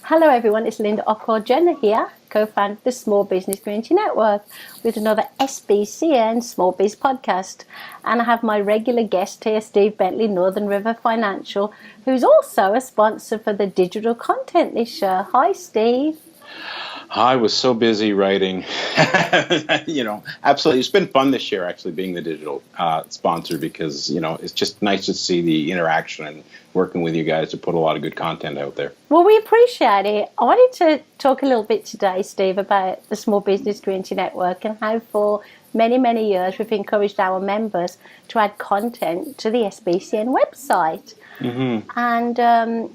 Hello everyone, it's Linda Ockwell-Jenner here, co-founder of the Small Business Community Network with another SBCN Small Biz podcast. And I have my regular guest here, Steve Bentley, Northern River Financial, who's also a sponsor for the digital content this year. Hi, Steve. I was so busy writing, absolutely. It's been fun this year, actually, being the digital sponsor because, it's just nice to see the interaction and working with you guys to put a lot of good content out there. Well, we appreciate it. I wanted to talk a little bit today, Steve, about the Small Business Community Network and how for many, many years we've encouraged our members to add content to the SBCN website. Mm-hmm. And,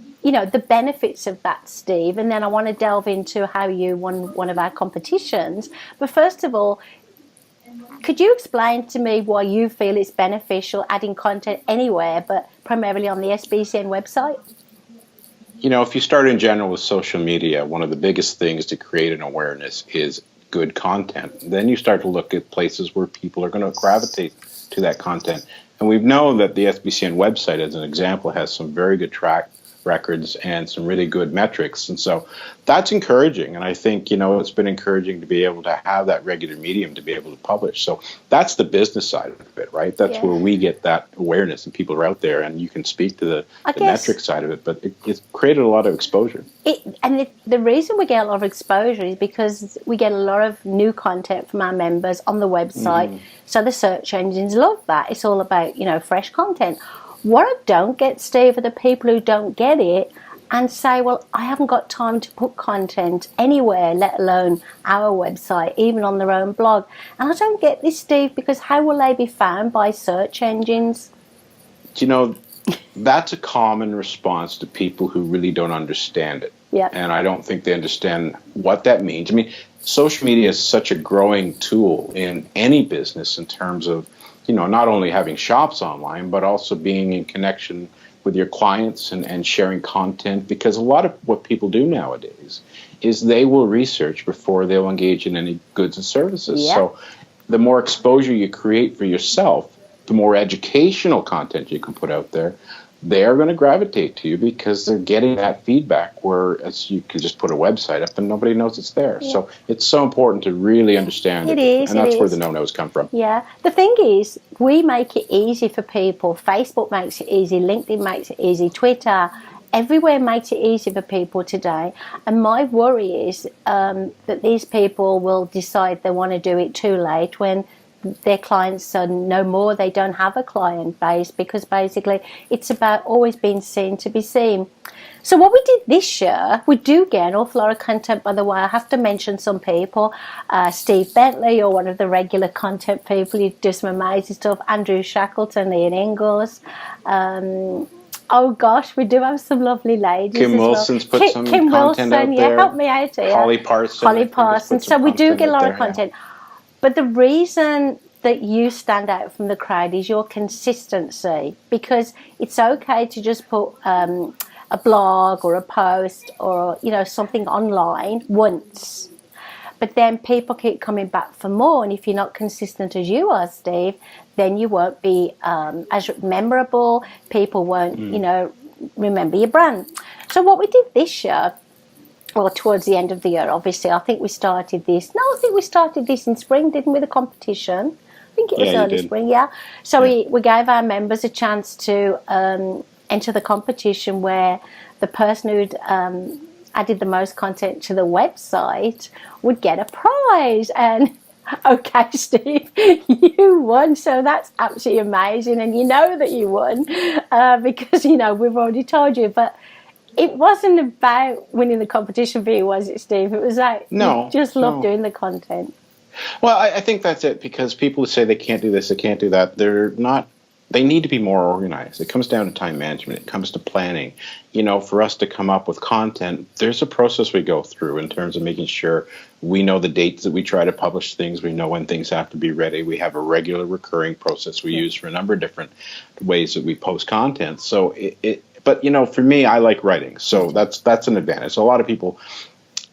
the benefits of that, Steve, and then I want to delve into how you won one of our competitions. But first of all, could you explain to me why you feel it's beneficial adding content anywhere, but primarily on the SBCN website? If you start in general with social media, one of the biggest things to create an awareness is good content. Then you start to look at places where people are going to gravitate to that content. And we've known that the SBCN website, as an example, has some very good track records and some really good metrics, and so that's encouraging. And I think it's been encouraging to be able to have that regular medium to be able to publish. So that's the business side of it, right? That's where we get that awareness and people are out there, and you can speak to the metric side of it. But it's created a lot of exposure. The reason we get a lot of exposure is because we get a lot of new content from our members on the website. Mm. So the search engines love that. It's all about fresh content. What I don't get, Steve, are the people who don't get it and say, well, I haven't got time to put content anywhere, let alone our website, even on their own blog. And I don't get this, Steve, because how will they be found by search engines? That's a common response to people who really don't understand it. Yeah. And I don't think they understand what that means. I mean, social media is such a growing tool in any business in terms of not only having shops online, but also being in connection with your clients and sharing content, because a lot of what people do nowadays is they will research before they'll engage in any goods and services. Yeah. So the more exposure you create for yourself, the more educational content you can put out there, they are going to gravitate to you because they're getting that feedback, whereas you could just put a website up and nobody knows it's there. Yeah. So it's so important to really understand it. And that's where the no-nos come from. Yeah. The thing is, we make it easy for people. Facebook makes it easy. LinkedIn makes it easy. Twitter, everywhere makes it easy for people today. And my worry is that these people will decide they want to do it too late when their clients are no more. They don't have a client base, because basically it's about always being seen to be seen. So what we did this year, we do get an awful lot of content. By the way, I have to mention some people. Steve Bentley, you're one of the regular content people. You do some amazing stuff. Andrew Shackleton, Ian Ingalls. Oh gosh, we do have some lovely ladies. Kim Wilson's put some content out there. Yeah, help me out here. Holly Parsons. So we do get a lot of content. But the reason that you stand out from the crowd is your consistency, because it's okay to just put a blog or a post or something online once, but then people keep coming back for more. And if you're not consistent as you are, Steve, then you won't be as memorable. People won't remember your brand. So what we did this year, well, towards the end of the year, obviously, I think we started this in spring, didn't we, the competition? I think it was early spring, yeah. So we gave our members a chance to enter the competition, where the person who'd added the most content to the website would get a prize. And okay, Steve, you won, so that's absolutely amazing. And you know that you won because, we've already told you, but it wasn't about winning the competition for you, was it, Steve? It was like, you just love doing the content. Well, I think that's it, because people who say they can't do this, they can't do that, they need to be more organized. It comes down to time management. It comes to planning. For us to come up with content, there's a process we go through in terms of making sure we know the dates that we try to publish things. We know when things have to be ready. We have a regular recurring process we use for a number of different ways that we post content. So But for me, I like writing, so that's an advantage. So a lot of people,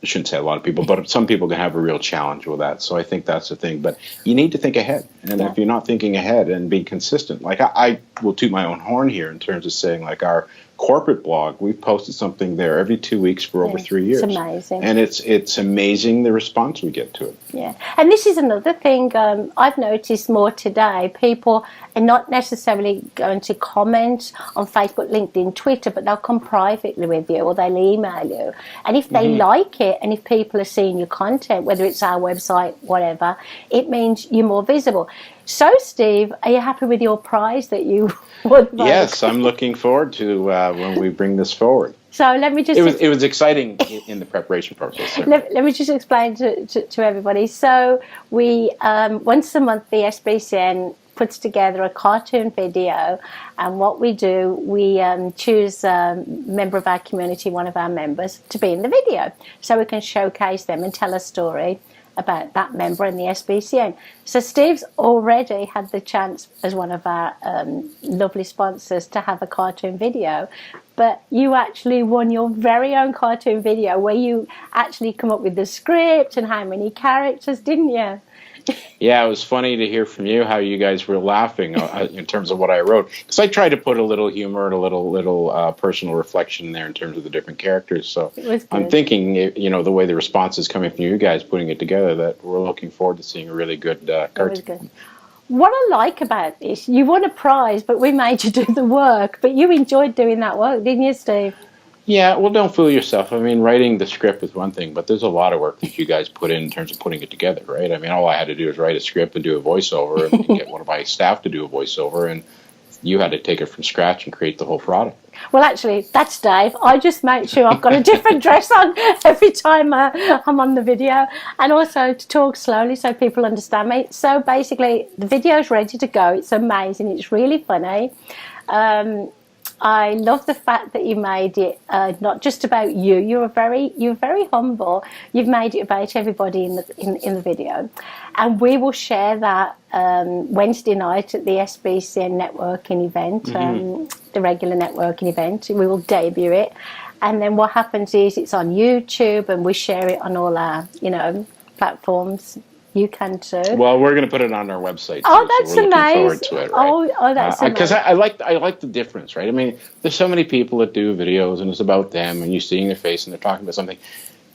I shouldn't say a lot of people, but some people can have a real challenge with that. So I think that's the thing. But you need to think ahead, and if you're not thinking ahead and being consistent, like I will toot my own horn here in terms of saying, like, our corporate blog, we've posted something there every 2 weeks for over 3 years. It's amazing. And it's amazing the response we get to it. Yeah. And this is another thing I've noticed more today. People are not necessarily going to comment on Facebook, LinkedIn, Twitter, but they'll come privately with you or they'll email you. And if they like it and if people are seeing your content, whether it's our website, whatever, it means you're more visible. So, Steve, are you happy with your prize that you won? Yes, I'm looking forward to when we bring this forward. So let me just... It was exciting in the preparation process. Let me just explain to everybody. So we, once a month, the SBCN puts together a cartoon video, and what we do, we choose a member of our community, one of our members, to be in the video, so we can showcase them and tell a story about that member and the SBCN. So Steve's already had the chance, as one of our lovely sponsors, to have a cartoon video, but you actually won your very own cartoon video where you actually come up with the script and how many characters, didn't you? Yeah, it was funny to hear from you how you guys were laughing in terms of what I wrote, because I tried to put a little humor and a little personal reflection there in terms of the different characters. So I'm thinking, the way the response is coming from you guys putting it together, that we're looking forward to seeing a really good cartoon. Good. What I like about this, you won a prize, but we made you do the work. But you enjoyed doing that work, didn't you, Steve? Yeah, well, don't fool yourself. I mean, writing the script is one thing, but there's a lot of work that you guys put in terms of putting it together, right? I mean, all I had to do was write a script and do a voiceover and get one of my staff to do a voiceover, and you had to take it from scratch and create the whole product. Well, actually, that's Dave. I just make sure I've got a different dress on every time I'm on the video, and also to talk slowly so people understand me. So basically, the video's ready to go. It's amazing. It's really funny. I love the fact that you made it not just about you. You're very humble. You've made it about everybody in the video, and we will share that Wednesday night at the SBCN networking event, the regular networking event. We will debut it, and then what happens is it's on YouTube, and we share it on all our platforms. You can too. Well, we're going to put it on our website. Oh, that's so we're amazing! Looking forward to it, right? Oh, that's amazing. Because I like the difference, right? I mean, there's so many people that do videos and it's about them, and you're seeing their face and they're talking about something.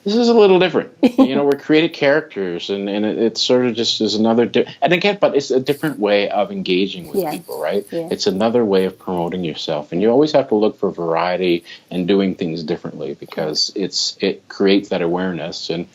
This is a little different. We're creating characters, and it sort of just is another. And again, but it's a different way of engaging with people, right? Yeah. It's another way of promoting yourself, and you always have to look for variety and doing things differently, because it creates that awareness, and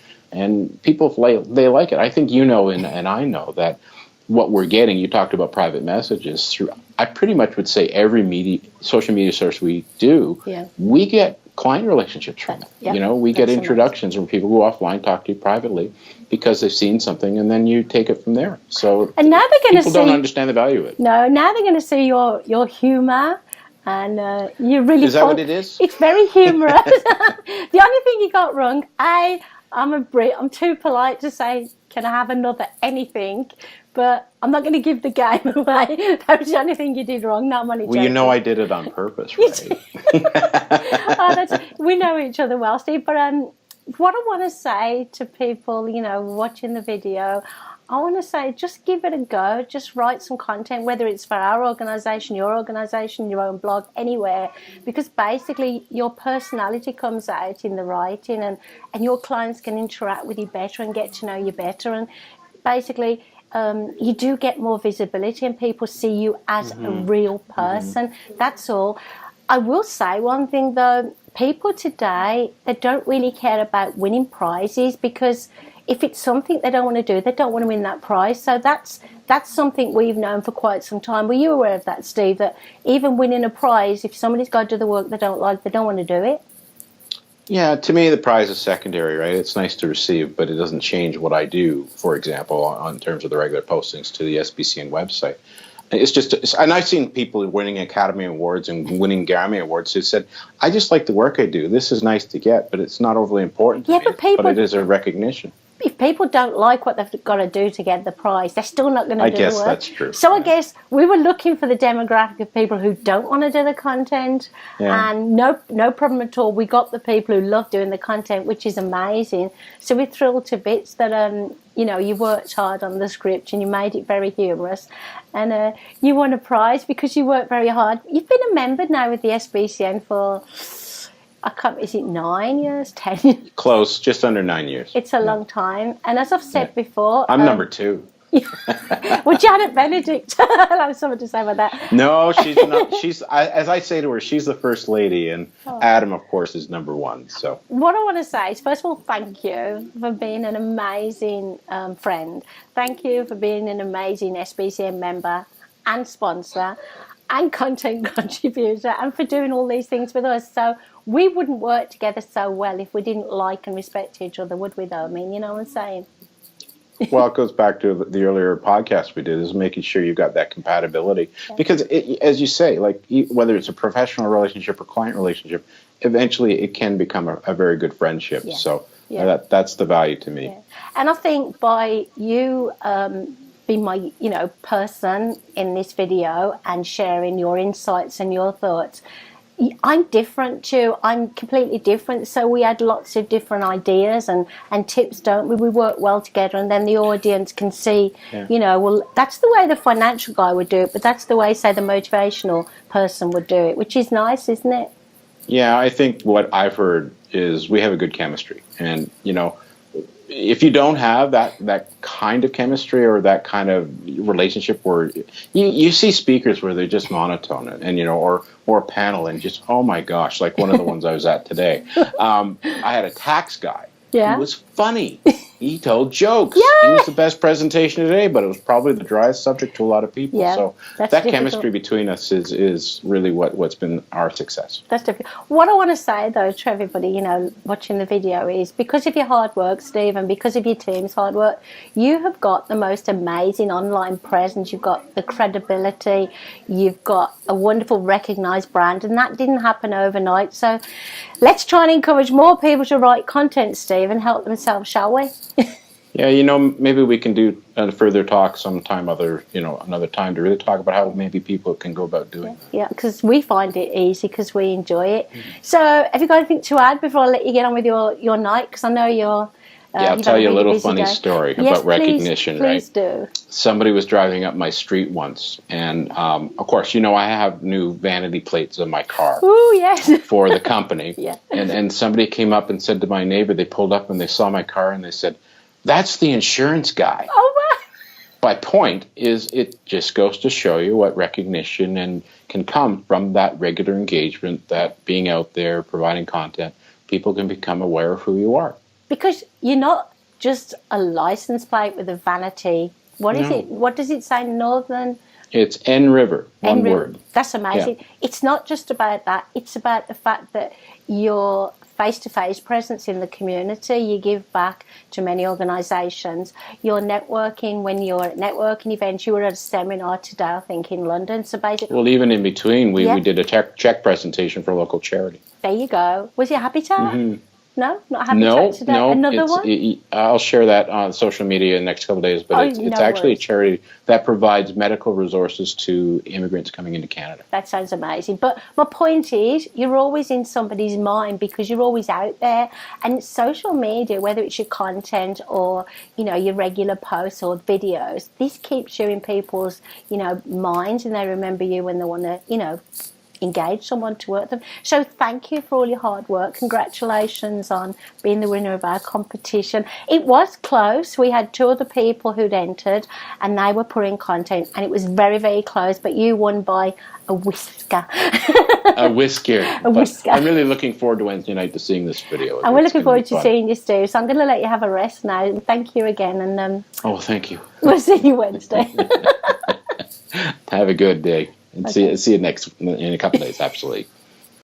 people they like it. I think and I know that what we're getting. You talked about private messages through. I pretty much would say every social media source we do, we get client relationships from it. We get introductions where people go offline, talk to you privately because they've seen something, and then you take it from there. So and now they're going to see, people don't understand the value of it. No, now they're going to see your humor, and you're really. Is that what it is? It's very humorous. The only thing you got wrong, I'm a Brit. I'm too polite to say, can I have another anything? But I'm not going to give the game away. That was the only thing you did wrong. No, I'm only joking. Well, I did it on purpose, right? We know each other well, Steve. But what I want to say to people, watching the video, I want to say just give it a go. Just write some content, whether it's for our organisation, your own blog, anywhere. Because basically your personality comes out in the writing, and your clients can interact with you better and get to know you better. And basically... you do get more visibility, and people see you as a real person. That's all. I will say one thing though, people today, they don't really care about winning prizes, because if it's something they don't want to do, they don't want to win that prize. So that's something we've known for quite some time. Were you aware of that, Steve, that even winning a prize, if somebody's got to do the work they don't like, they don't want to do it? Yeah, to me, the prize is secondary, right? It's nice to receive, but it doesn't change what I do, for example, in terms of the regular postings to the SBCN website. It's just, and I've seen people winning Academy Awards and winning Grammy Awards who said, I just like the work I do. This is nice to get, but it's not overly important to me, but it is a recognition. If people don't like what they've got to do to get the prize, they're still not going to do the work. I guess that's true. So I guess we were looking for the demographic of people who don't want to do the content, and no problem at all. We got the people who love doing the content, which is amazing. So we're thrilled to bits that you worked hard on the script and you made it very humorous, and you won a prize because you worked very hard. You've been a member now with the SBCN for, is it 9 years, 10 years? Close, just under 9 years. It's a long time. And as I've said before... I'm number 2. Well, Janet Benedict, I'll have something to say about that. No, she's not. As I say to her, she's the first lady, and Adam, of course, is number 1. So what I want to say is, first of all, thank you for being an amazing friend. Thank you for being an amazing SBCN member and sponsor and content contributor, and for doing all these things with us. So we wouldn't work together so well if we didn't like and respect each other, would we, though? I mean, you know what I'm saying? Well, it goes back to the earlier podcast we did, is making sure you've got that compatibility. Because, as you say, like whether it's a professional relationship or client relationship, eventually it can become a very good friendship. Yeah. So that's the value to me. Yeah. And I think by you being my person in this video and sharing your insights and your thoughts, I'm different too. I'm completely different. So we had lots of different ideas and tips, don't we? We work well together, and then the audience can see, well, that's the way the financial guy would do it, but that's the way, say, the motivational person would do it, which is nice, isn't it? Yeah, I think what I've heard is we have a good chemistry. And, if you don't have that kind of chemistry or that kind of relationship where you see speakers where they're just monotone and or a panel and just, oh my gosh, like one of the ones I was at today. I had a tax guy. Yeah. He was funny. He told jokes. Yeah. He was the best presentation today, but it was probably the driest subject to a lot of people. Yeah, so that chemistry between us is really what's been our success. That's difficult. What I want to say, though, to everybody, watching the video is, because of your hard work, Steve, and because of your team's hard work, you have got the most amazing online presence. You've got the credibility. You've got a wonderful recognised brand, and that didn't happen overnight. So let's try and encourage more people to write content, Steve, and help themselves, shall we? Yeah, maybe we can do a further talk sometime another time to really talk about how maybe people can go about doing it. Yeah, because we find it easy because we enjoy it. So have you got anything to add before I let you get on with your night? Because I know you're... I'll tell you a little funny story about recognition, right? Please do. Somebody was driving up my street once, and of course, I have new vanity plates on my car. Ooh, yes. For the company. Yeah. And somebody came up and said to my neighbor, they pulled up and they saw my car and they said, "That's the insurance guy." Oh, wow. My point is, it just goes to show you what recognition can come from that regular engagement, that being out there, providing content. People can become aware of who you are. Because you're not just a license plate with a vanity. What is it? What does it say? Northern? It's N River, one word. That's amazing. Yeah. It's not just about that. It's about the fact that your face-to-face presence in the community, you give back to many organisations. You're networking when you're at networking events. You were at a seminar today, I think, in London. So basically... Well, even in between, we did a check presentation for a local charity. There you go. Was you happy to? Mm-hmm. No, not happy today. No, another one. I'll share that on social media in the next couple of days. But it's actually a charity that provides medical resources to immigrants coming into Canada. That sounds amazing. But my point is, you're always in somebody's mind because you're always out there. And social media, whether it's your content or your regular posts or videos, this keeps you in people's minds, and they remember you when they want to engage someone to work with them. So thank you for all your hard work. Congratulations on being the winner of our competition. It was close. We had 2 other people who'd entered and they were putting content, and it was very, very close, but you won by a whisker. A whisker. A whisker. I'm really looking forward to Wednesday night to seeing this video. And we're looking forward to seeing you, Stu. So I'm going to let you have a rest now. And thank you again. And thank you. We'll see you Wednesday. Have a good day. And see you in a couple of days, absolutely.